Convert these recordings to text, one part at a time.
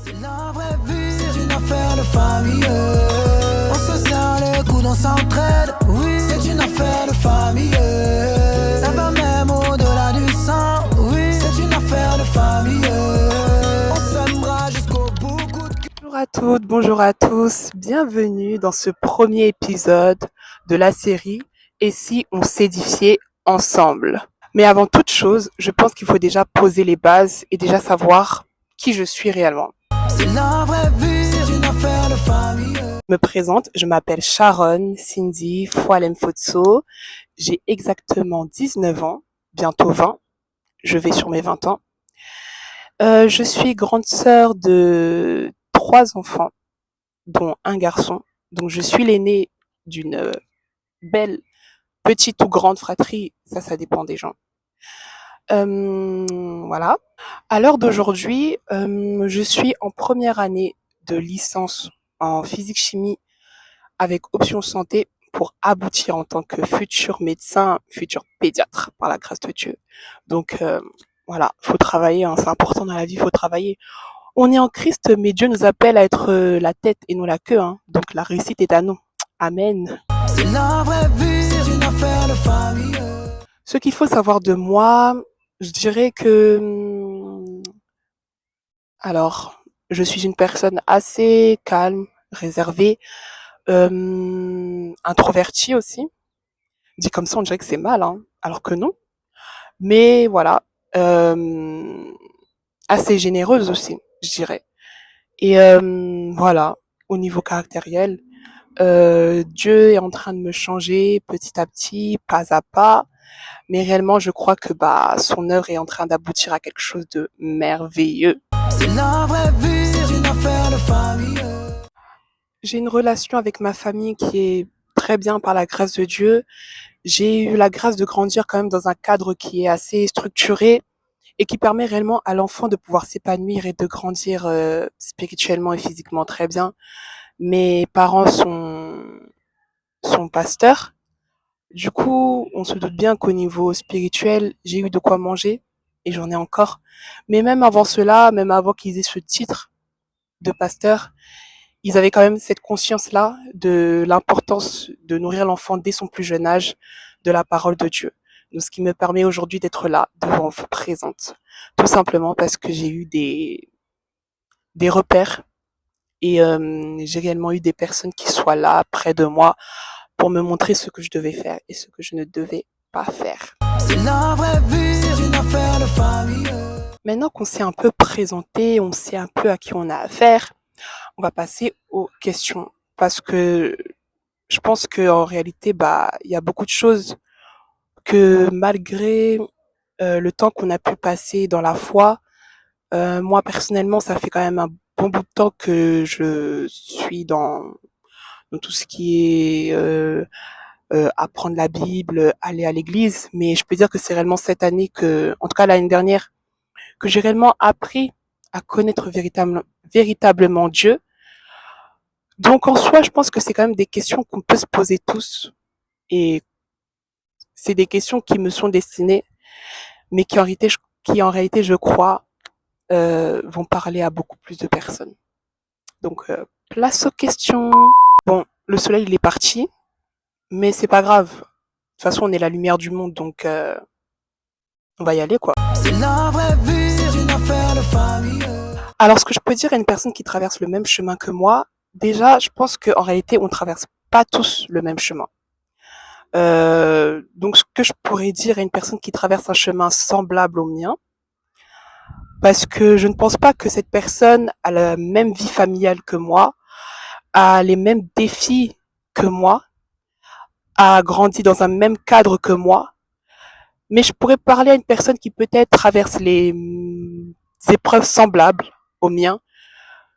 C'est la vraie vie, c'est une affaire de famille. On se serre le coude, on s'entraide. Oui, c'est une affaire de famille. Ça va même au-delà du sang. Oui, c'est une affaire de famille. On s'aimera jusqu'au bout. Bonjour à toutes, bonjour à tous, bienvenue dans ce premier épisode de la série Et si on s'édifiait ensemble. Mais avant toute chose, je pense qu'il faut déjà poser les bases et déjà savoir qui je suis réellement. C'est la vraie vie, c'est une affaire de famille. Je me présente, je m'appelle Sharon Cindy Foualem Fotso, j'ai exactement 19 ans, bientôt 20, je vais sur mes 20 ans. Je suis grande sœur de 3 enfants, dont un garçon. Donc je suis l'aînée d'une belle, petite ou grande fratrie, ça dépend des gens. Voilà. À l'heure d'aujourd'hui, je suis en première année de licence en physique-chimie avec option santé pour aboutir en tant que futur médecin, futur pédiatre, par la grâce de Dieu. Donc voilà, faut travailler, hein, c'est important dans la vie, faut travailler. On est en Christ, mais Dieu nous appelle à être la tête et non la queue, hein. Donc la réussite est à nous. Amen. C'est la vraie vie, c'est une affaire de famille. Ce qu'il faut savoir de moi, je dirais que, alors, je suis une personne assez calme, réservée, introvertie aussi. Dit comme ça, on dirait que c'est mal, hein, alors que non. Mais voilà, euh, assez généreuse aussi, je dirais. Et voilà, au niveau caractériel, Dieu est en train de me changer petit à petit, pas à pas. Mais réellement, je crois que son œuvre est en train d'aboutir à quelque chose de merveilleux. C'est la vraie vie, c'est une affaire de famille. J'ai une relation avec ma famille qui est très bien par la grâce de Dieu. J'ai eu la grâce de grandir quand même dans un cadre qui est assez structuré et qui permet réellement à l'enfant de pouvoir s'épanouir et de grandir spirituellement et physiquement très bien. Mes parents sont pasteurs. Du coup, on se doute bien qu'au niveau spirituel, j'ai eu de quoi manger et j'en ai encore. Mais même avant cela, même avant qu'ils aient ce titre de pasteur, ils avaient quand même cette conscience-là de l'importance de nourrir l'enfant dès son plus jeune âge de la parole de Dieu. Donc, ce qui me permet aujourd'hui d'être là, devant vous présente. Tout simplement parce que j'ai eu des repères et j'ai réellement eu des personnes qui soient là près de moi pour me montrer ce que je devais faire et ce que je ne devais pas faire. C'est la vraie vie, c'est une affaire de famille. Maintenant qu'on s'est un peu présenté, on sait un peu à qui on a affaire, on va passer aux questions. Parce que je pense qu'en réalité, il y a beaucoup de choses que malgré le temps qu'on a pu passer dans la foi, moi personnellement, ça fait quand même un bon bout de temps que je suis dans tout ce qui est apprendre la Bible, aller à l'église. Mais je peux dire que c'est réellement cette année que, en tout cas l'année dernière, que j'ai réellement appris à connaître véritablement Dieu. Donc en soi, je pense que c'est quand même des questions qu'on peut se poser tous et c'est des questions qui me sont destinées, mais qui en réalité, je crois, vont parler à beaucoup plus de personnes. Donc place aux questions. Bon, le soleil il est parti, mais c'est pas grave. De toute façon, on est la lumière du monde, donc on va y aller quoi. C'est la vraie vie, c'est une affaire de famille. Alors, ce que je peux dire à une personne qui traverse le même chemin que moi, déjà, je pense qu'en réalité, on traverse pas tous le même chemin. Donc, ce que je pourrais dire à une personne qui traverse un chemin semblable au mien, parce que je ne pense pas que cette personne a la même vie familiale que moi, a les mêmes défis que moi, a grandi dans un même cadre que moi, mais je pourrais parler à une personne qui peut-être traverse les épreuves semblables aux miens.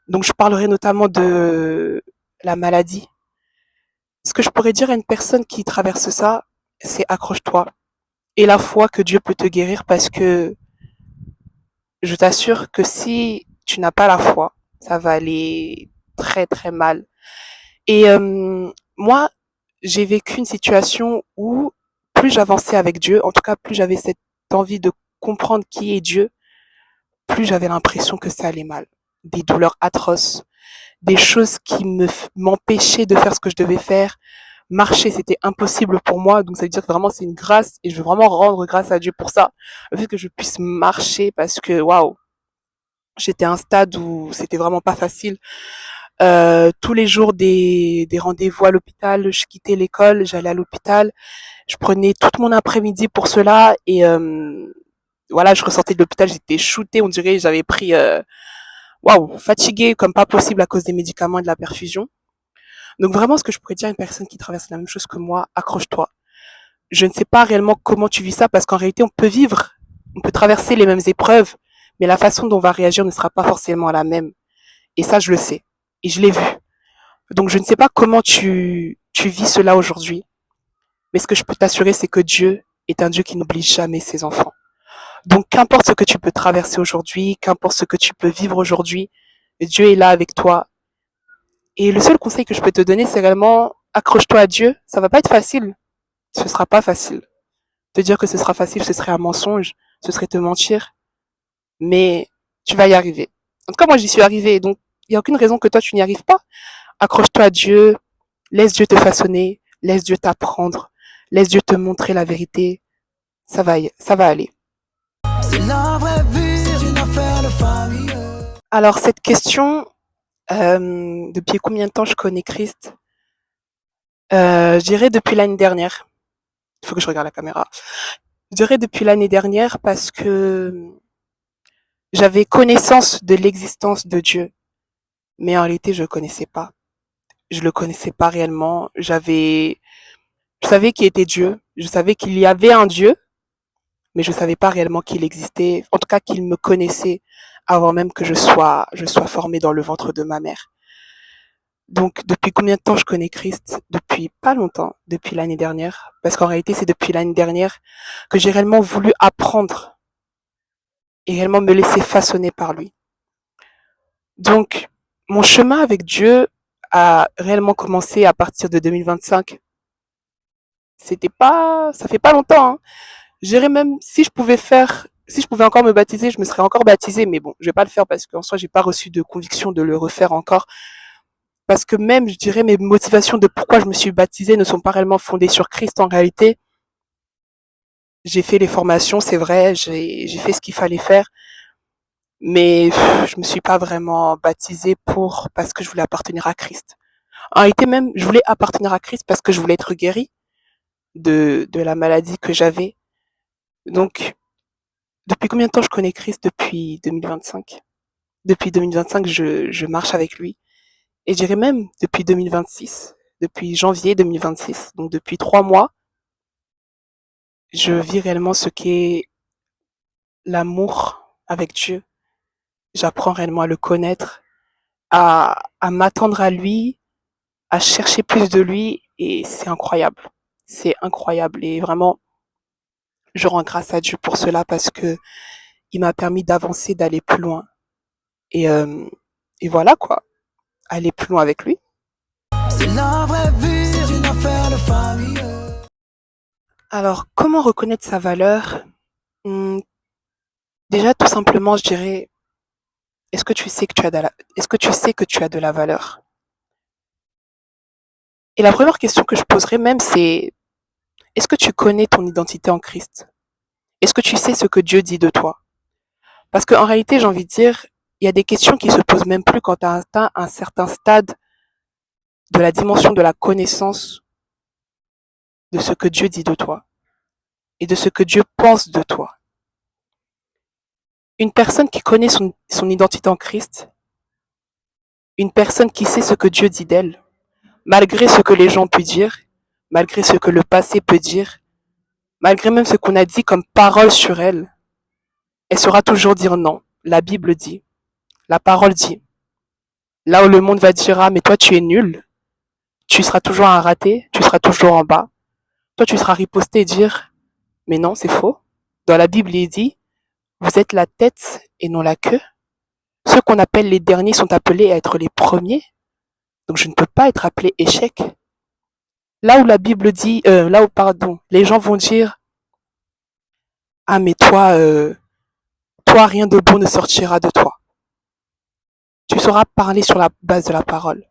Donc, je parlerai notamment de la maladie. Ce que je pourrais dire à une personne qui traverse ça, c'est accroche-toi. Et la foi que Dieu peut te guérir parce que je t'assure que si tu n'as pas la foi, ça va aller très très mal. Et moi, j'ai vécu une situation où plus j'avançais avec Dieu, en tout cas plus j'avais cette envie de comprendre qui est Dieu, plus j'avais l'impression que ça allait mal. des douleurs atroces, des choses qui m'empêchaient de faire ce que je devais faire. Marcher, c'était impossible pour moi, donc ça veut dire que vraiment c'est une grâce et je veux vraiment rendre grâce à Dieu pour ça. Le fait que je puisse marcher parce que waouh, j'étais à un stade où c'était vraiment pas facile. Tous les jours des rendez-vous à l'hôpital, je quittais l'école, j'allais à l'hôpital, je prenais toute mon après-midi pour cela et voilà, je ressortais de l'hôpital, j'étais shootée, on dirait j'avais pris waouh, fatiguée comme pas possible à cause des médicaments et de la perfusion. Donc vraiment, ce que je pourrais dire à une personne qui traverse la même chose que moi, accroche-toi. Je ne sais pas réellement comment tu vis ça parce qu'en réalité, on peut traverser les mêmes épreuves, mais la façon dont on va réagir ne sera pas forcément la même. Et ça, je le sais. Et je l'ai vu. Donc je ne sais pas comment tu vis cela aujourd'hui, mais ce que je peux t'assurer, c'est que Dieu est un Dieu qui n'oublie jamais ses enfants. Donc qu'importe ce que tu peux traverser aujourd'hui, qu'importe ce que tu peux vivre aujourd'hui, Dieu est là avec toi. Et le seul conseil que je peux te donner, c'est réellement accroche-toi à Dieu. Ça va pas être facile. Ce sera pas facile. Te dire que ce sera facile, ce serait un mensonge, ce serait te mentir, mais tu vas y arriver. En tout cas, moi, j'y suis arrivée, donc il n'y a aucune raison que toi, tu n'y arrives pas. Accroche-toi à Dieu, laisse Dieu te façonner, laisse Dieu t'apprendre, laisse Dieu te montrer la vérité. Ça va aller. C'est la vraie vie, c'est une affaire de famille. Alors, cette question, depuis combien de temps je connais Christ? Je dirais depuis l'année dernière. Il faut que je regarde la caméra. Je dirais depuis l'année dernière parce que j'avais connaissance de l'existence de Dieu, mais en réalité, je le connaissais pas. Je le connaissais pas réellement. Je savais qu'il était Dieu. Je savais qu'il y avait un Dieu, mais je savais pas réellement qu'il existait. En tout cas, qu'il me connaissait avant même que je sois formée dans le ventre de ma mère. Donc, depuis combien de temps je connais Christ? Depuis pas longtemps, depuis l'année dernière. Parce qu'en réalité, c'est depuis l'année dernière que j'ai réellement voulu apprendre et réellement me laisser façonner par lui. Donc, mon chemin avec Dieu a réellement commencé à partir de 2025. Ça fait pas longtemps, hein. Je dirais même, si je pouvais encore me baptiser, je me serais encore baptisée, mais bon, je vais pas le faire parce qu'en soi, j'ai pas reçu de conviction de le refaire encore. Parce que même, je dirais, mes motivations de pourquoi je me suis baptisée ne sont pas réellement fondées sur Christ en réalité. J'ai fait les formations, c'est vrai, j'ai fait ce qu'il fallait faire, mais je me suis pas vraiment baptisée parce que je voulais appartenir à Christ. En réalité même, je voulais appartenir à Christ parce que je voulais être guérie de la maladie que j'avais. Donc, depuis combien de temps je connais Christ? Depuis 2025. Depuis 2025, je marche avec lui. Et je dirais même depuis 2026, depuis janvier 2026. Donc depuis 3 mois, je vis réellement ce qu'est l'amour avec Dieu. J'apprends réellement à le connaître, à m'attendre à lui, à chercher plus de lui. Et c'est incroyable. C'est incroyable. Et vraiment, je rends grâce à Dieu pour cela parce que il m'a permis d'avancer, d'aller plus loin. Et, euh, et voilà quoi, aller plus loin avec lui. C'est la vraie vie, c'est une affaire de famille. Alors, comment reconnaître sa valeur? Déjà, tout simplement, je dirais, est-ce que tu sais que est-ce que tu sais que tu as de la valeur? Et la première question que je poserais même, c'est, est-ce que tu connais ton identité en Christ? Est-ce que tu sais ce que Dieu dit de toi? Parce qu'en réalité, j'ai envie de dire, il y a des questions qui se posent même plus quand tu as atteint un certain stade de la dimension de la connaissance de ce que Dieu dit de toi et de ce que Dieu pense de toi. Une personne qui connaît son identité en Christ, une personne qui sait ce que Dieu dit d'elle, malgré ce que les gens peuvent dire, malgré ce que le passé peut dire, malgré même ce qu'on a dit comme parole sur elle, elle saura toujours dire non. La Bible dit, la parole dit. Là où le monde va dire, ah, mais toi tu es nul, tu seras toujours un raté, tu seras toujours en bas. Toi tu seras riposté et dire, mais non, c'est faux. Dans la Bible, il dit, vous êtes la tête et non la queue. Ceux qu'on appelle les derniers sont appelés à être les premiers. Donc je ne peux pas être appelé échec. Là où la Bible dit, là où, pardon, les gens vont dire, ah, mais toi, toi, rien de bon ne sortira de toi. tu sauras parler sur la base de la parole.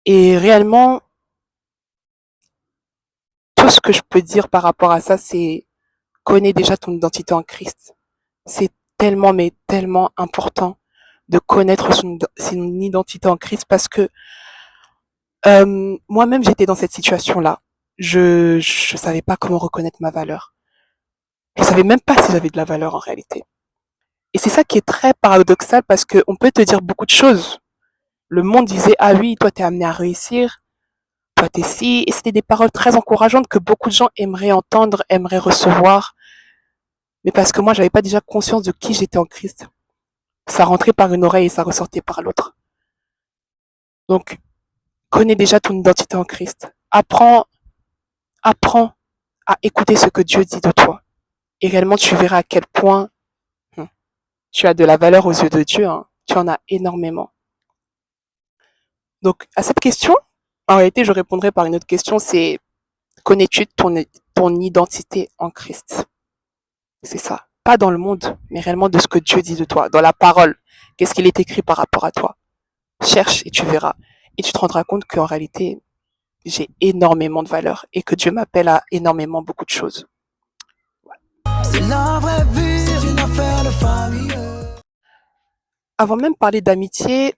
Et réellement, tout ce que je peux dire par rapport à ça, c'est connais déjà ton identité en Christ. C'est tellement, mais tellement important de connaître son identité en Christ parce que moi-même, j'étais dans cette situation-là. Je savais pas comment reconnaître ma valeur. Je savais même pas si j'avais de la valeur en réalité. Et c'est ça qui est très paradoxal parce que on peut te dire beaucoup de choses. Le monde disait, ah oui, toi t'es amené à réussir, toi t'es ci, et c'était des paroles très encourageantes que beaucoup de gens aimeraient entendre, aimeraient recevoir. Mais parce que moi, j'avais pas déjà conscience de qui j'étais en Christ. Ça rentrait par une oreille et ça ressortait par l'autre. Donc, connais déjà ton identité en Christ. Apprends à écouter ce que Dieu dit de toi. Et réellement, tu verras à quel point tu as de la valeur aux yeux de Dieu. Hein. Tu en as énormément. Donc, à cette question, en réalité, je répondrai par une autre question, c'est connais-tu ton identité en Christ? C'est ça. Pas dans le monde, mais réellement de ce que Dieu dit de toi, dans la parole. Qu'est-ce qu'il est écrit par rapport à toi? Cherche et tu verras. Et tu te rendras compte qu'en réalité, j'ai énormément de valeur et que Dieu m'appelle à énormément beaucoup de choses. C'est la vraie vie, c'est une affaire de famille. Avant même de parler d'amitié,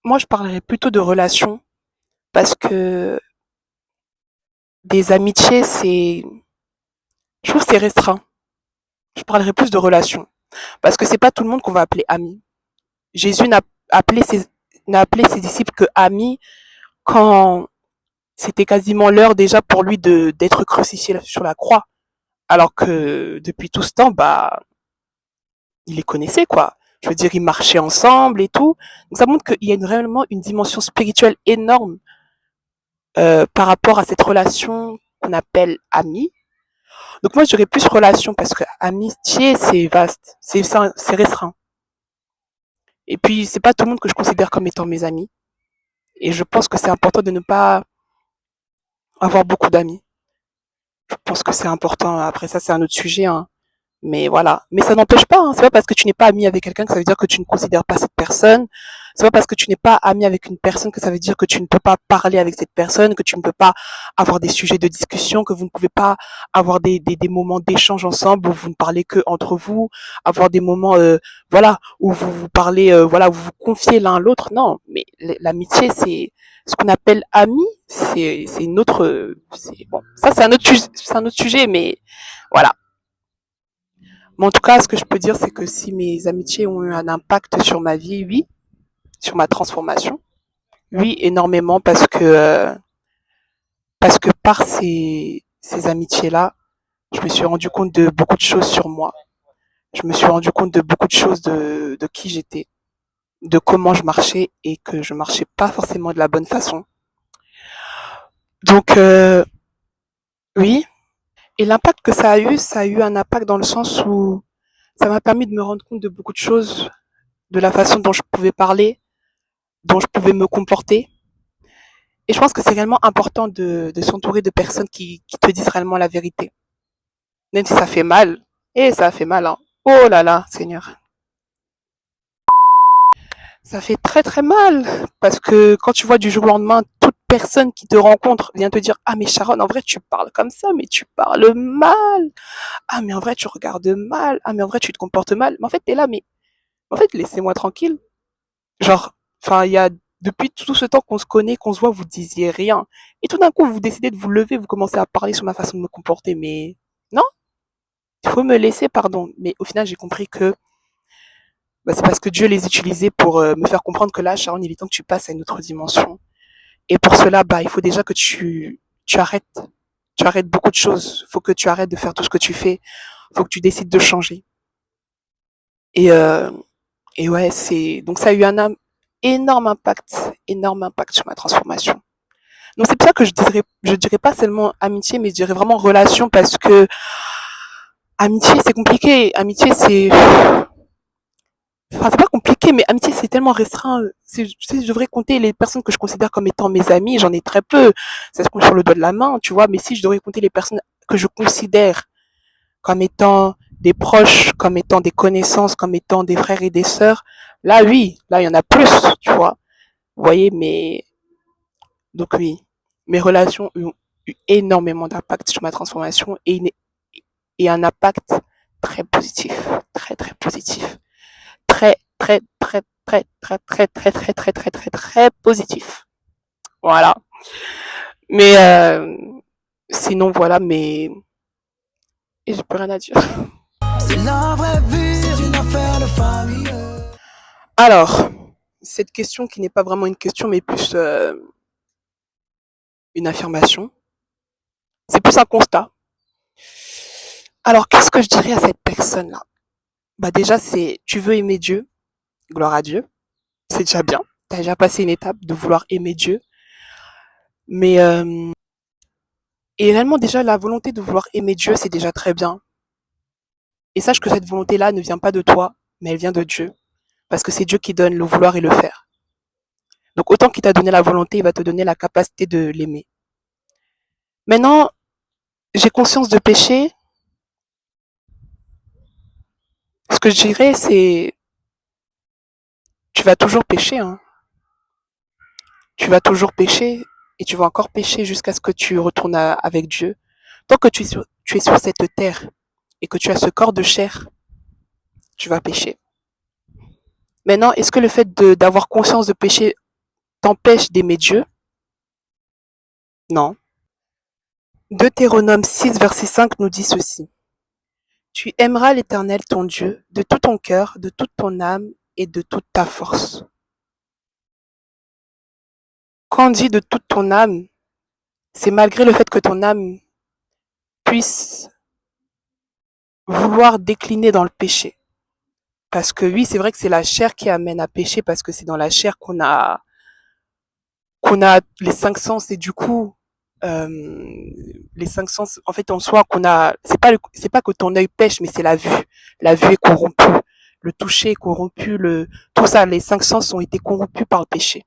moi je parlerais plutôt de relations parce que des amitiés, je trouve que c'est restreint. Je parlerais plus de relations parce que c'est pas tout le monde qu'on va appeler ami. Jésus appelé ses, n'a appelé ses disciples que amis quand c'était quasiment l'heure déjà pour lui d'être crucifié sur la croix. Alors que depuis tout ce temps, bah, il les connaissait, quoi. Je veux dire, ils marchaient ensemble et tout. Donc ça montre qu'il y a réellement une dimension spirituelle énorme par rapport à cette relation qu'on appelle amie. Donc moi, je dirais plus relation parce que amitié, c'est vaste, c'est restreint. Et puis, c'est pas tout le monde que je considère comme étant mes amis. Et je pense que c'est important de ne pas avoir beaucoup d'amis. Je pense que c'est important. Après ça, c'est un autre sujet. Hein. Mais voilà. Mais ça n'empêche pas. Hein. C'est pas parce que tu n'es pas ami avec quelqu'un que ça veut dire que tu ne considères pas cette personne. C'est pas parce que tu n'es pas ami avec une personne que ça veut dire que tu ne peux pas parler avec cette personne, que tu ne peux pas avoir des sujets de discussion, que vous ne pouvez pas avoir des moments d'échange ensemble où vous ne parlez que entre vous, avoir des moments, voilà, où vous vous parlez, voilà, où vous vous confiez l'un à l'autre. Non, mais l'amitié, c'est ce qu'on appelle ami. C'est une autre, bon, ça c'est un autre sujet, mais voilà. Mais en tout cas, ce que je peux dire, c'est que si mes amitiés ont eu un impact sur ma vie, oui, sur ma transformation, oui, énormément, parce que par ces amitiés-là, je me suis rendu compte de beaucoup de choses sur moi. Je me suis rendu compte de beaucoup de choses de qui j'étais, de comment je marchais et que je marchais pas forcément de la bonne façon. Donc, oui. Et l'impact que ça a eu un impact dans le sens où ça m'a permis de me rendre compte de beaucoup de choses, de la façon dont je pouvais parler, dont je pouvais me comporter. Et je pense que c'est réellement important de s'entourer de personnes qui te disent réellement la vérité. Même si ça fait mal. Et ça fait mal, hein. Oh là là, Seigneur. Ça fait très très mal. Parce que quand tu vois du jour au lendemain, toute personne qui te rencontre vient te dire, ah mais Sharon, en vrai tu parles comme ça, mais tu parles mal. Ah mais en vrai tu regardes mal. Ah mais en vrai tu te comportes mal. Mais en fait t'es là, mais en fait laissez-moi tranquille. Genre, enfin il y a depuis tout ce temps qu'on se connaît, qu'on se voit, vous disiez rien. Et tout d'un coup, vous décidez de vous lever, vous commencez à parler sur ma façon de me comporter. Mais non, il faut me laisser, pardon. Mais au final, j'ai compris que bah, c'est parce que Dieu les utilisait pour me faire comprendre que là, Sharon, il est temps que tu passes à une autre dimension. Et pour cela, bah, il faut déjà que tu arrêtes. Tu arrêtes beaucoup de choses. Il faut que tu arrêtes de faire tout ce que tu fais. Il faut que tu décides de changer. Et, euh, et ouais, donc ça a eu un énorme impact sur ma transformation. Donc c'est pour ça que je dirais pas seulement amitié, mais je dirais vraiment relation parce que amitié c'est compliqué. Amitié c'est, enfin c'est pas compliqué, mais amitié c'est tellement restreint. Si je devrais compter les personnes que je considère comme étant mes amis, j'en ai très peu. Ça se compte sur le doigt de la main, tu vois. Mais si je devrais compter les personnes que je considère comme étant des proches comme étant des connaissances, comme étant des frères et des sœurs, là oui, là il y en a plus, tu vois. Vous voyez, mais donc oui, mes relations ont eu énormément d'impact sur ma transformation et un impact très positif, très très positif, très très très très très très très très très très très très positif. Voilà. Mais sinon voilà, mais et j'ai plus rien à dire. C'est la vraie vie, c'est une affaire de famille. Alors, cette question qui n'est pas vraiment une question, mais plus une affirmation, c'est plus un constat. Alors, qu'est-ce que je dirais à cette personne-là? Bah déjà, c'est tu veux aimer Dieu, gloire à Dieu, c'est déjà bien. Tu as déjà passé une étape de vouloir aimer Dieu, mais et réellement déjà la volonté de vouloir aimer Dieu, c'est déjà très bien. Et sache que cette volonté-là ne vient pas de toi, mais elle vient de Dieu, parce que c'est Dieu qui donne le vouloir et le faire. Donc autant qu'il t'a donné la volonté, il va te donner la capacité de l'aimer. Maintenant, j'ai conscience de péché. Ce que je dirais, c'est tu vas toujours pécher, hein. Tu vas toujours pécher et tu vas encore pécher jusqu'à ce que tu retournes avec Dieu. Tant que tu es sur cette terre et que tu as ce corps de chair, tu vas pécher. Maintenant, est-ce que le fait d'avoir conscience de pécher t'empêche d'aimer Dieu? Non. Deutéronome 6, verset 5 nous dit ceci. Tu aimeras l'Éternel ton Dieu de tout ton cœur, de toute ton âme et de toute ta force. Quand on dit de toute ton âme, c'est malgré le fait que ton âme puisse vouloir décliner dans le péché. Parce que oui, c'est vrai que c'est la chair qui amène à pécher parce que c'est dans la chair qu'on a les cinq sens et du coup les cinq sens en fait en soi qu'on a c'est pas que ton œil pêche mais c'est la vue est corrompue, le toucher est corrompu, le tout ça, les cinq sens ont été corrompus par le péché.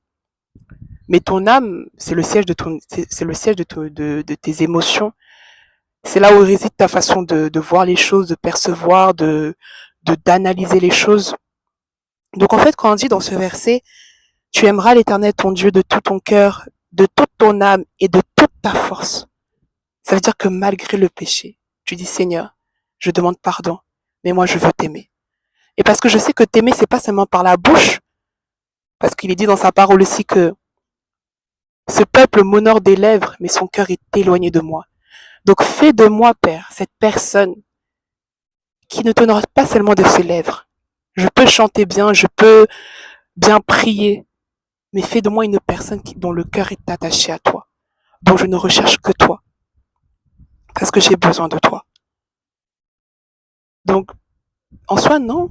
Mais ton âme, c'est le siège de c'est le siège de tes émotions. C'est là où réside ta façon de voir les choses, de percevoir, d'analyser les choses. Donc en fait, quand on dit dans ce verset, tu aimeras l'Éternel ton Dieu de tout ton cœur, de toute ton âme et de toute ta force. Ça veut dire que malgré le péché, tu dis Seigneur, je demande pardon, mais moi je veux t'aimer. Et parce que je sais que t'aimer, c'est pas seulement par la bouche, parce qu'il est dit dans sa parole aussi que ce peuple m'honore des lèvres, mais son cœur est éloigné de moi. Donc fais de moi, Père, cette personne qui ne t'honore pas seulement de ses lèvres. Je peux chanter bien, je peux bien prier, mais fais de moi une personne dont le cœur est attaché à toi, dont je ne recherche que toi, parce que j'ai besoin de toi. Donc, en soi, non.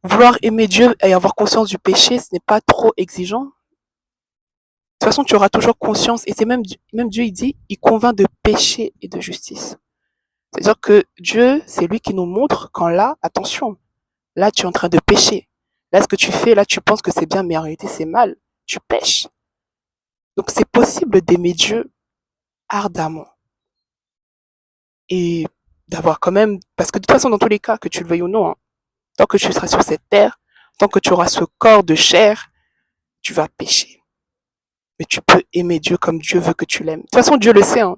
Vouloir aimer Dieu et avoir conscience du péché, ce n'est pas trop exigeant. De toute façon, tu auras toujours conscience, et c'est même Dieu, il dit, il convainc de péché et de justice. C'est-à-dire que Dieu, c'est lui qui nous montre quand là, attention, là, tu es en train de pécher. Là, ce que tu fais, là, tu penses que c'est bien, mais en réalité, c'est mal. Tu pèches. Donc, c'est possible d'aimer Dieu ardemment. Et d'avoir quand même, parce que de toute façon, dans tous les cas, que tu le veuilles ou non, hein, tant que tu seras sur cette terre, tant que tu auras ce corps de chair, tu vas pécher. Mais tu peux aimer Dieu comme Dieu veut que tu l'aimes. De toute façon, Dieu le sait, hein.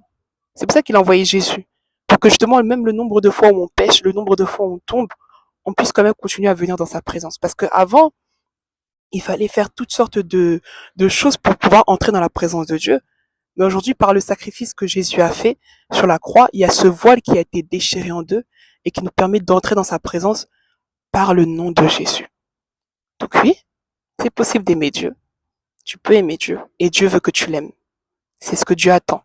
C'est pour ça qu'il a envoyé Jésus. Pour que justement, même le nombre de fois où on pêche, le nombre de fois où on tombe, on puisse quand même continuer à venir dans sa présence. Parce qu'avant, il fallait faire toutes sortes de choses pour pouvoir entrer dans la présence de Dieu. Mais aujourd'hui, par le sacrifice que Jésus a fait sur la croix, il y a ce voile qui a été déchiré en deux et qui nous permet d'entrer dans sa présence par le nom de Jésus. Donc oui, c'est possible d'aimer Dieu. Tu peux aimer Dieu et Dieu veut que tu l'aimes. C'est ce que Dieu attend.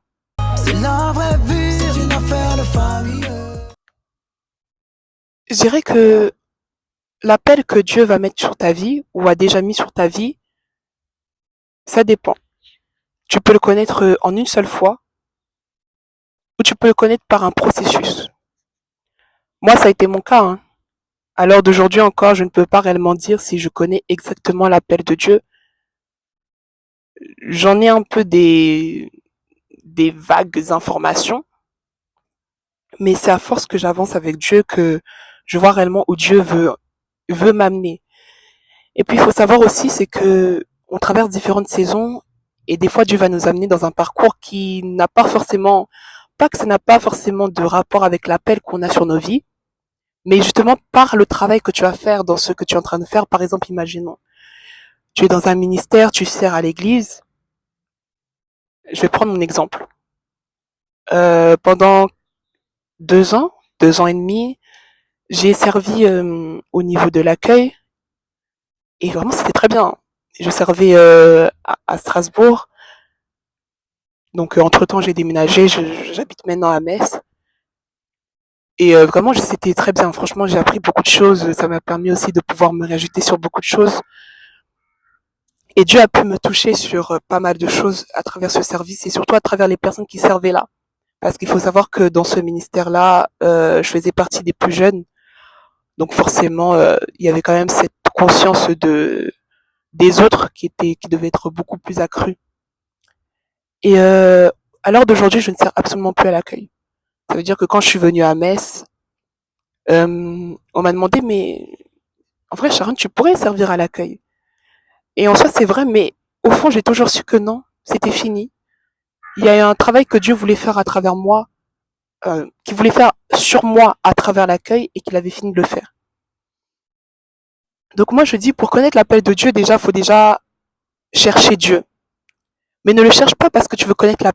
C'est la vraie vie, c'est une affaire de famille. Je dirais que l'appel que Dieu va mettre sur ta vie ou a déjà mis sur ta vie, ça dépend. Tu peux le connaître en une seule fois ou tu peux le connaître par un processus. Moi, ça a été mon cas, hein. À l'heure d'aujourd'hui encore, je ne peux pas réellement dire si je connais exactement l'appel de Dieu. J'en ai un peu des vagues informations, Mais c'est à force que j'avance avec Dieu que je vois réellement où Dieu veut m'amener. Et puis il faut savoir aussi, c'est que on traverse différentes saisons et des fois Dieu va nous amener dans un parcours qui n'a pas forcément, pas que ça n'a pas forcément de rapport avec l'appel qu'on a sur nos vies, mais justement par le travail que tu vas faire dans ce que tu es en train de faire. Par exemple, imaginons, tu es dans un ministère, tu sers à l'église. Je vais prendre mon exemple. Pendant 2 ans, 2 ans et demi, j'ai servi au niveau de l'accueil et vraiment c'était très bien. Je servais à Strasbourg. Donc entre-temps, j'ai déménagé, j'habite maintenant à Metz. Et vraiment, c'était très bien. Franchement, j'ai appris beaucoup de choses. Ça m'a permis aussi de pouvoir me réajouter sur beaucoup de choses. Et Dieu a pu me toucher sur pas mal de choses à travers ce service et surtout à travers les personnes qui servaient là. Parce qu'il faut savoir que dans ce ministère-là, je faisais partie des plus jeunes. Donc forcément, il y avait quand même cette conscience des autres qui devait être beaucoup plus accrue. Et à l'heure d'aujourd'hui, je ne sers absolument plus à l'accueil. Ça veut dire que quand je suis venue à Metz, on m'a demandé, mais en vrai, Sharon, tu pourrais servir à l'accueil. Et en soi, c'est vrai, mais au fond, j'ai toujours su que non, c'était fini. Il y a un travail que Dieu voulait faire à travers moi, qu'il voulait faire sur moi à travers l'accueil et qu'il avait fini de le faire. Donc moi, je dis, pour connaître l'appel de Dieu, déjà, faut déjà chercher Dieu. Mais ne le cherche pas parce que tu veux connaître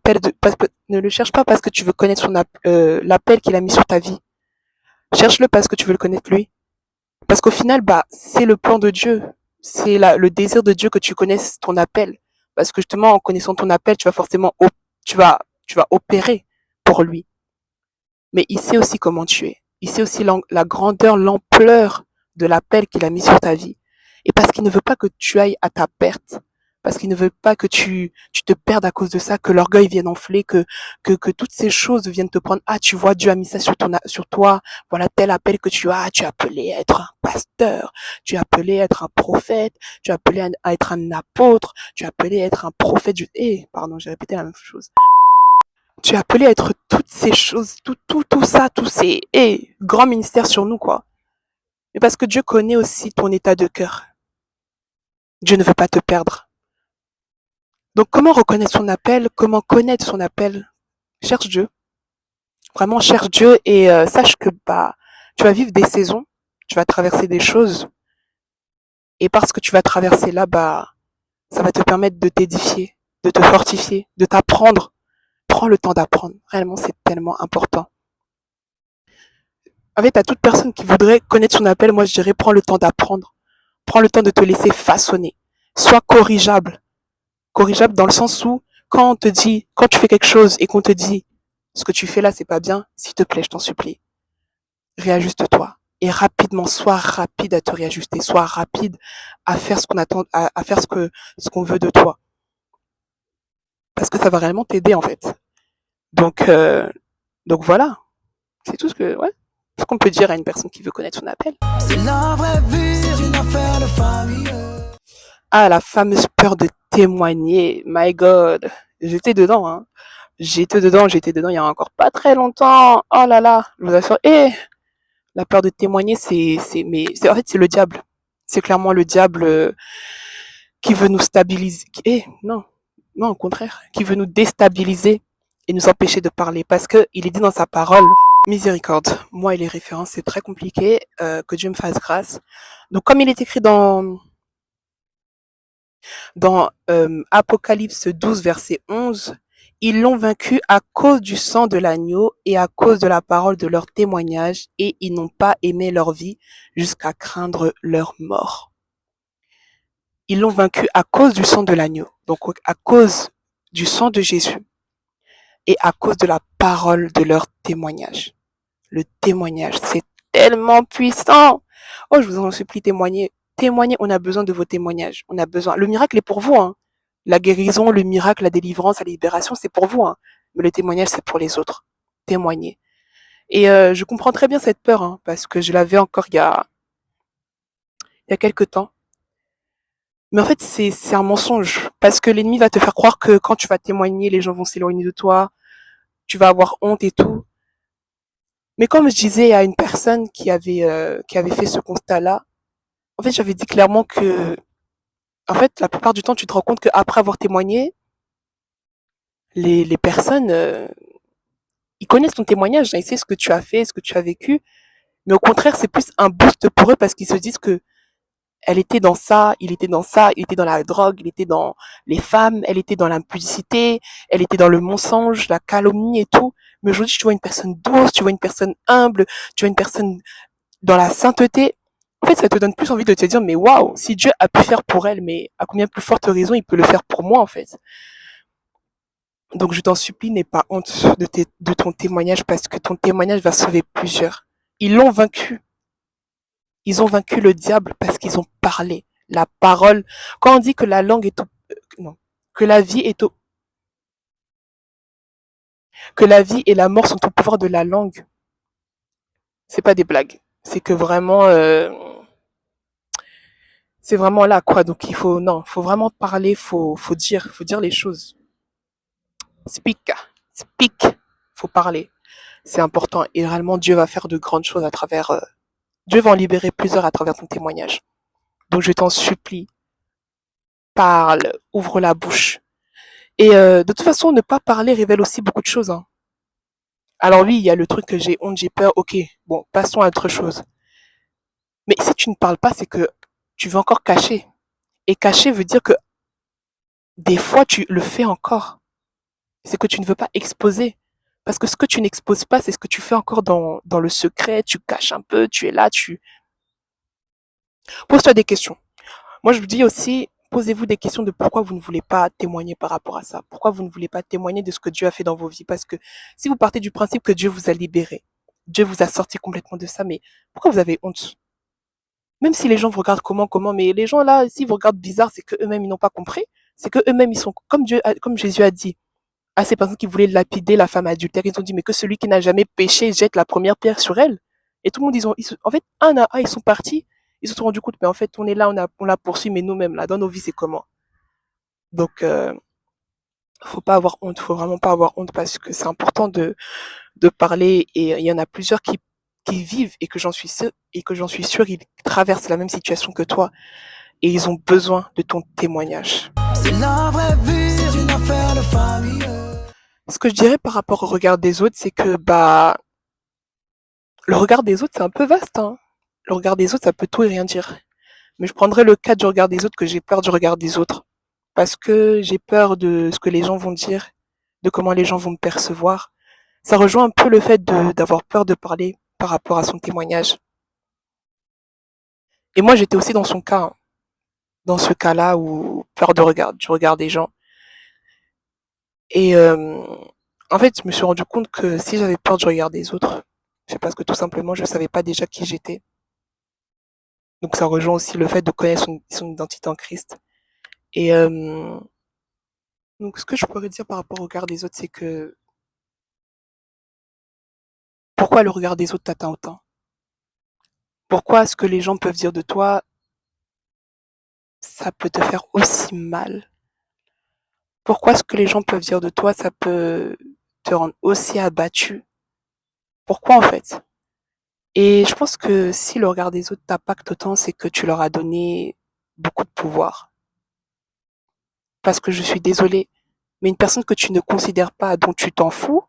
ne le cherche pas parce que tu veux connaître l'appel qu'il a mis sur ta vie. Cherche-le parce que tu veux le connaître lui. Parce qu'au final, bah, c'est le plan de Dieu. C'est le désir de Dieu que tu connaisses ton appel. Parce que justement, en connaissant ton appel, tu vas forcément, tu vas opérer pour lui. Mais il sait aussi comment tu es. Il sait aussi la grandeur, l'ampleur de l'appel qu'il a mis sur ta vie. Et parce qu'il ne veut pas que tu ailles à ta perte. Parce qu'il ne veut pas que tu te perdes à cause de ça, que l'orgueil vienne enfler, que toutes ces choses viennent te prendre. Ah, tu vois, Dieu a mis ça sur toi. Voilà tel appel que tu as. Tu es appelé à être un pasteur. Tu es appelé à être un prophète. Tu es appelé à être un apôtre. Tu es appelé à être un prophète. Pardon, j'ai répété la même chose. Tu es appelé à être toutes ces choses, tout ça, tous ces grands ministères sur nous, quoi. Mais parce que Dieu connaît aussi ton état de cœur. Dieu ne veut pas te perdre. Donc, comment reconnaître son appel? Comment connaître son appel? Cherche Dieu. Vraiment, cherche Dieu et sache que bah, tu vas vivre des saisons, tu vas traverser des choses. Et parce que tu vas traverser là, bah, ça va te permettre de t'édifier, de te fortifier, de t'apprendre. Prends le temps d'apprendre. Réellement, c'est tellement important. En fait, à toute personne qui voudrait connaître son appel, moi, je dirais, prends le temps d'apprendre. Prends le temps de te laisser façonner. Sois corrigeable. Corrigeable dans le sens où, quand tu fais quelque chose et qu'on te dit, ce que tu fais là, c'est pas bien, s'il te plaît, je t'en supplie, réajuste-toi. Et rapidement, sois rapide à te réajuster. Sois rapide à faire ce qu'on attend, à faire ce qu'on veut de toi. Parce que ça va réellement t'aider, en fait. Donc, donc voilà. C'est tout ouais, ce qu'on peut dire à une personne qui veut connaître son appel. C'est la vraie vie, c'est une affaire de famille. Ah, la fameuse peur de témoigner. My God. J'étais dedans, hein. J'étais dedans il y a encore pas très longtemps. Oh là là, je vous assure. La peur de témoigner, en fait, c'est le diable. C'est clairement le diable qui veut nous stabiliser. Non, non, au contraire, qui veut nous déstabiliser et nous empêcher de parler. Parce que il est dit dans sa parole, miséricorde. Moi et les références, c'est très compliqué. Que Dieu me fasse grâce. Donc, comme il est écrit dans Apocalypse 12, verset 11, ils l'ont vaincu à cause du sang de l'agneau et à cause de la parole de leur témoignage, et ils n'ont pas aimé leur vie jusqu'à craindre leur mort. Ils l'ont vaincu à cause du sang de l'agneau, donc à cause du sang de Jésus, et à cause de la parole de leur témoignage. Le témoignage, c'est tellement puissant. Oh, je vous en supplie, témoignez. Témoignez, on a besoin de vos témoignages. On a besoin. Le miracle est pour vous, hein. La guérison, le miracle, la délivrance, la libération, c'est pour vous, hein. Mais le témoignage, c'est pour les autres. Témoignez. Et je comprends très bien cette peur, hein, parce que je l'avais encore il y a quelques temps. Mais en fait, c'est un mensonge. Parce que l'ennemi va te faire croire que quand tu vas témoigner, les gens vont s'éloigner de toi, tu vas avoir honte et tout. Mais comme je disais à une personne qui avait fait ce constat-là, en fait, j'avais dit clairement que, en fait, la plupart du temps, tu te rends compte qu'après avoir témoigné, les personnes, ils connaissent ton témoignage, hein, ils savent ce que tu as fait, ce que tu as vécu. Mais au contraire, c'est plus un boost pour eux parce qu'ils se disent que elle était dans ça, il était dans ça, il était dans la drogue, il était dans les femmes, elle était dans l'impudicité, elle était dans le mensonge, la calomnie et tout. Mais aujourd'hui, tu vois une personne douce, tu vois une personne humble, tu vois une personne dans la sainteté. En fait, ça te donne plus envie de te dire, mais waouh, si Dieu a pu faire pour elle, mais à combien plus forte raison il peut le faire pour moi, en fait. Donc, je t'en supplie, n'aie pas honte de ton témoignage parce que ton témoignage va sauver plusieurs. Ils l'ont vaincu. Ils ont vaincu le diable parce qu'ils ont parlé. La parole. Quand on dit que la langue est au, non, que la vie est au, que la vie et la mort sont au pouvoir de la langue, c'est pas des blagues. C'est que vraiment, c'est vraiment là, quoi. Donc il faut, non, faut vraiment parler, faut dire les choses. Speak, speak. Faut parler. C'est important. Et réellement, Dieu va faire de grandes choses à travers, Dieu va en libérer plusieurs à travers ton témoignage. Donc je t'en supplie, parle, ouvre la bouche. Et de toute façon, ne pas parler révèle aussi beaucoup de choses, hein. Alors oui, il y a le truc que j'ai honte, j'ai peur, ok, bon, passons à autre chose. Mais si tu ne parles pas, c'est que tu veux encore cacher. Et cacher veut dire que des fois, tu le fais encore. C'est que tu ne veux pas exposer. Parce que ce que tu n'exposes pas, c'est ce que tu fais encore dans le secret, tu caches un peu, tu es là, tu... Pose-toi des questions. Moi, je vous dis aussi, posez-vous des questions de pourquoi vous ne voulez pas témoigner par rapport à ça. Pourquoi vous ne voulez pas témoigner de ce que Dieu a fait dans vos vies. Parce que si vous partez du principe que Dieu vous a libéré, Dieu vous a sorti complètement de ça, mais pourquoi vous avez honte? Même si les gens vous regardent comment, mais les gens là, s'ils vous regardent bizarre, c'est qu'eux-mêmes, ils n'ont pas compris. C'est qu'eux-mêmes, ils sont, comme Jésus a dit, à ces personnes qui voulaient lapider la femme adultère, ils ont dit, mais que celui qui n'a jamais péché jette la première pierre sur elle. Et tout le monde, en fait, un à un, ils sont partis. Ils se sont rendus compte, mais en fait, on est là, on la poursuit, mais nous-mêmes, là, dans nos vies, c'est comment? Donc, faut pas avoir honte, faut vraiment pas avoir honte parce que c'est important de parler et il y en a plusieurs qui vivent et que j'en suis sûre, ils traversent la même situation que toi et ils ont besoin de ton témoignage. C'est la vraie vie, c'est une affaire de famille. Ce que je dirais par rapport au regard des autres, c'est que bah le regard des autres c'est un peu vaste, hein. Le regard des autres ça peut tout et rien dire. Mais je prendrais le cas du regard des autres que j'ai peur du regard des autres parce que j'ai peur de ce que les gens vont dire, de comment les gens vont me percevoir. Ça rejoint un peu le fait d'avoir peur de parler par rapport à son témoignage. Et moi j'étais aussi dans son cas, hein, dans ce cas-là où peur du regard des gens. Et en fait, je me suis rendu compte que si j'avais peur du regard des autres, c'est parce que tout simplement, je savais pas déjà qui j'étais. Donc ça rejoint aussi le fait de connaître son identité en Christ. Et donc ce que je pourrais dire par rapport au regard des autres, c'est que pourquoi le regard des autres t'atteint autant? Pourquoi ce que les gens peuvent dire de toi, ça peut te faire aussi mal? Pourquoi ce que les gens peuvent dire de toi, ça peut te rendre aussi abattu? Pourquoi en fait? Et je pense que si le regard des autres t'impacte autant, c'est que tu leur as donné beaucoup de pouvoir. Parce que je suis désolée, mais une personne que tu ne considères pas, dont tu t'en fous,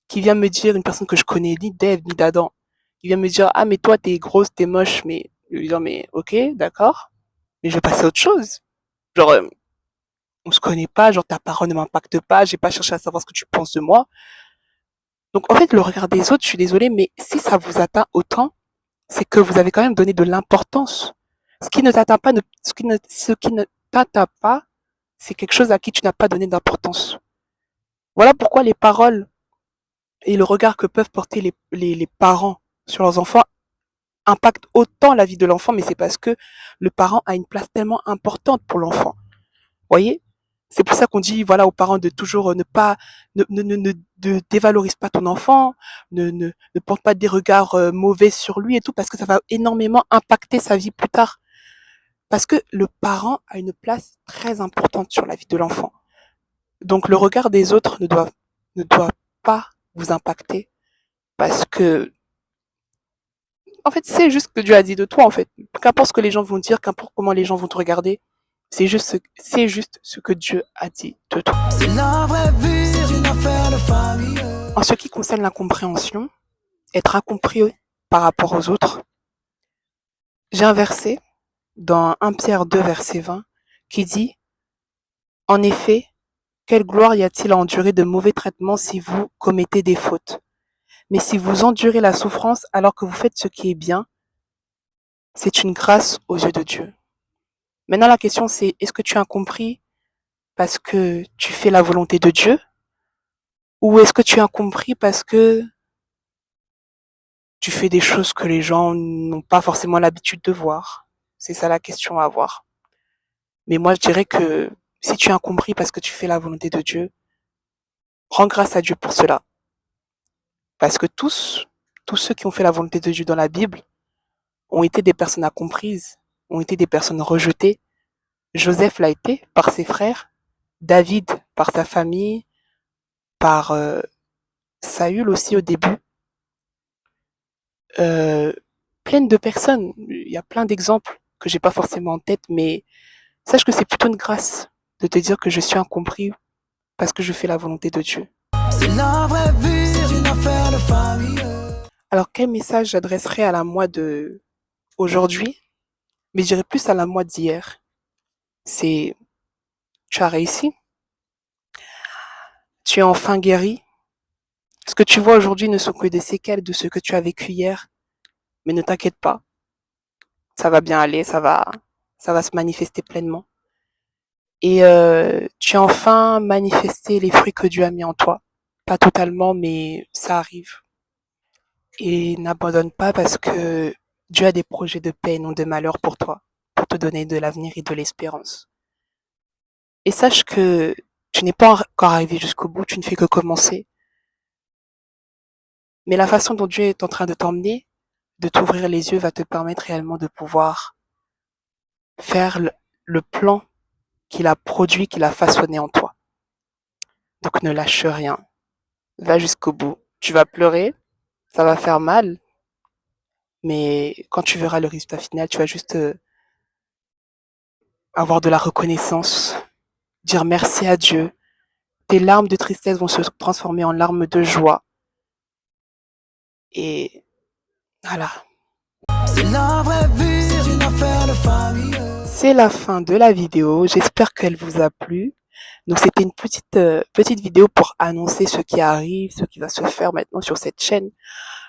qui vient me dire, une personne que je connais ni d'Ève ni d'Adam, qui vient me dire, ah mais toi t'es grosse, t'es moche, mais je vais lui dire, mais ok, d'accord, mais je vais passer à autre chose. Genre, on se connaît pas, genre ta parole ne m'impacte pas, j'ai pas cherché à savoir ce que tu penses de moi. Donc en fait, le regard des autres, je suis désolée, mais si ça vous atteint autant, c'est que vous avez quand même donné de l'importance. Ce qui ne t'atteint pas, ce qui ne t'atteint pas, c'est quelque chose à qui tu n'as pas donné d'importance. Voilà pourquoi les paroles et le regard que peuvent porter les parents sur leurs enfants impactent autant la vie de l'enfant, mais c'est parce que le parent a une place tellement importante pour l'enfant. Voyez? C'est pour ça qu'on dit, voilà, aux parents de toujours ne pas, ne dévalorise pas ton enfant, ne porte pas des regards mauvais sur lui et tout, parce que ça va énormément impacter sa vie plus tard. Parce que le parent a une place très importante sur la vie de l'enfant. Donc le regard des autres ne doit pas vous impacter parce que, en fait, c'est juste ce que Dieu a dit de toi, en fait. Qu'importe ce que les gens vont dire, qu'importe comment les gens vont te regarder, c'est juste ce que Dieu a dit de toi. C'est la vraie vie, c'est une affaire de famille. En ce qui concerne la compréhension, être incompris par rapport aux autres, j'ai un verset dans 1 Pierre 2, verset 20, qui dit « En effet, quelle gloire y a-t-il à endurer de mauvais traitements si vous commettez des fautes? Mais si vous endurez la souffrance alors que vous faites ce qui est bien, c'est une grâce aux yeux de Dieu. » Maintenant, la question c'est, est-ce que tu as compris parce que tu fais la volonté de Dieu? Ou est-ce que tu as compris parce que tu fais des choses que les gens n'ont pas forcément l'habitude de voir? C'est ça la question à avoir. Mais moi, je dirais que si tu as compris parce que tu fais la volonté de Dieu, rends grâce à Dieu pour cela. Parce que tous ceux qui ont fait la volonté de Dieu dans la Bible ont été des personnes incomprises, ont été des personnes rejetées. Joseph l'a été par ses frères, David par sa famille, par Saül aussi au début. Plein de personnes, il y a plein d'exemples que j'ai pas forcément en tête, mais sache que c'est plutôt une grâce de te dire que je suis incompris parce que je fais la volonté de Dieu. C'est la vraie vie, c'est une affaire de famille. Alors quel message j'adresserai à la moi de aujourd'hui, mais je dirais plus à la moi d'hier. C'est, tu as réussi, tu es enfin guéri. Ce que tu vois aujourd'hui ne sont que des séquelles de ce que tu as vécu hier, mais ne t'inquiète pas, ça va bien aller, ça va se manifester pleinement. Et tu as enfin manifesté les fruits que Dieu a mis en toi. Pas totalement, mais ça arrive. Et n'abandonne pas parce que Dieu a des projets de paix et non de malheur pour toi, pour te donner de l'avenir et de l'espérance. Et sache que tu n'es pas encore arrivé jusqu'au bout, tu ne fais que commencer. Mais la façon dont Dieu est en train de t'emmener, de t'ouvrir les yeux, va te permettre réellement de pouvoir faire le plan qu'il a produit, qu'il a façonné en toi. Donc ne lâche rien, va jusqu'au bout. Tu vas pleurer, ça va faire mal, mais quand tu verras le résultat final, tu vas juste avoir de la reconnaissance, dire merci à Dieu. Tes larmes de tristesse vont se transformer en larmes de joie. Et voilà. C'est la vraie vie, c'est une affaire de famille. C'est la fin de la vidéo. J'espère qu'elle vous a plu. Donc c'était une petite vidéo pour annoncer ce qui arrive, ce qui va se faire maintenant sur cette chaîne.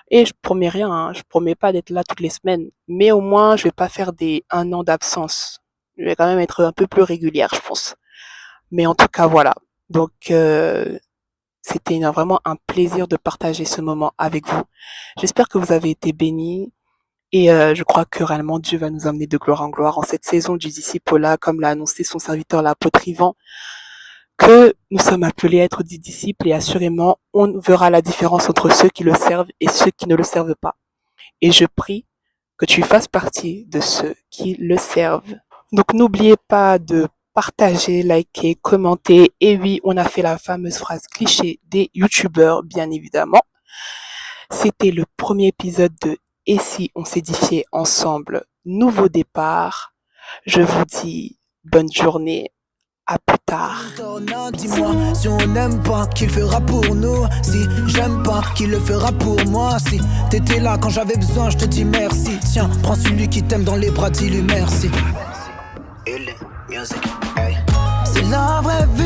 Et je promets rien, hein, je promets pas d'être là toutes les semaines, mais au moins je vais pas faire des 1 an d'absence. Je vais quand même être un peu plus régulière, je pense. Mais en tout cas voilà. Donc c'était vraiment un plaisir de partager ce moment avec vous. J'espère que vous avez été bénis. Et je crois que réellement Dieu va nous amener de gloire en gloire en cette saison du disciple-là, comme l'a annoncé son serviteur l'apôtre Yvan, que nous sommes appelés à être des disciples et assurément on verra la différence entre ceux qui le servent et ceux qui ne le servent pas. Et je prie que tu fasses partie de ceux qui le servent. Donc n'oubliez pas de partager, liker, commenter. Et oui, on a fait la fameuse phrase cliché des youtubeurs, bien évidemment. C'était le premier épisode de Et si on s'édifiait ensemble, nouveau départ. Je vous dis bonne journée, à plus tard. Dis-moi si on n'aime pas, qui le fera pour nous. Si j'aime pas, qui le fera pour moi. Si t'étais là quand j'avais besoin, je te dis merci. Tiens, prends celui qui t'aime dans les bras, dis-lui merci. C'est la vraie vie.